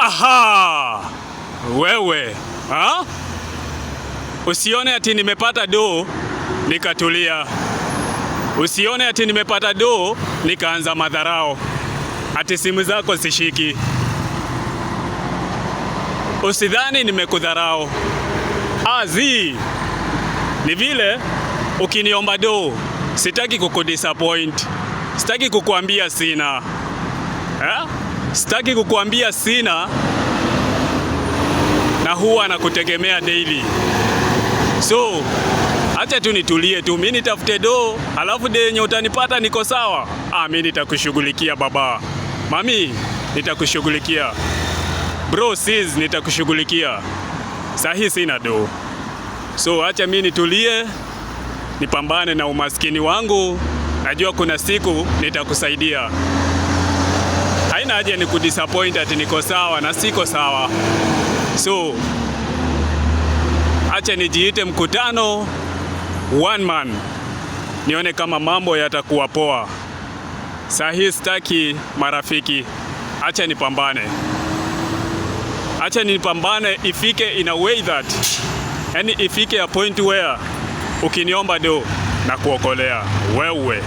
Aha! Wewe, ha? Usione ati nimepata do nikatulia. Usione ati nimepata do nikaanza madharau. Ati simu zako sishiki. Usidhani nimekudharau. Azi. Ni vile ukiniomba do, sitaki kukudisappoint. Sitaki kukuambia sina. Sitaki kukuambia sina na huwa nakutegemea daily. So, acha tu nitulie tu, mimi nitafute do, alafu de yenye utanipata niko sawa. Mimi nitakushughulikia baba. Mami, nitakushughulikia. Bro, sis, nitakushughulikia. Sahi sina do. So, acha mimi nitulie, nipambane na umaskini wangu. Najua kuna siku nitakusaidia. Haina haja ni kudisappoint ati niko sawa na siko sawa. So, acha nijiite mkutano one man, nione kama mambo yatakuwa poa. Sahi sitaki marafiki. Acha nipambane. Acha nipambane ifike in a way that, yani ifike a point where ukiniomba do na kuokolea wewe.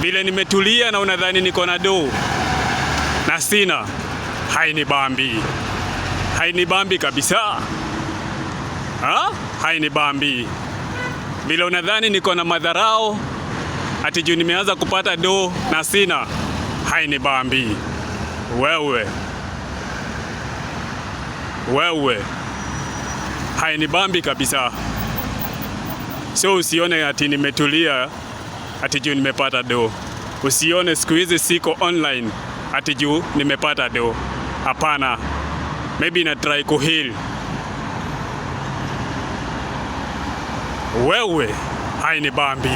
Vile nimetulia na unadhani niko na do na sina, hainibambi. Hainibambi kabisa. Hainibambi. Vile unadhani niko na madharau ati juu nimeanza kupata do na sina, hainibambi. Wewe. Hainibambi kabisa. So usione ati nimetulia ati juu nimepata do. Usione siku hizi siko online ati juu nimepata do. Hapana. Maybe na try kuheal. Wewe hainibambi.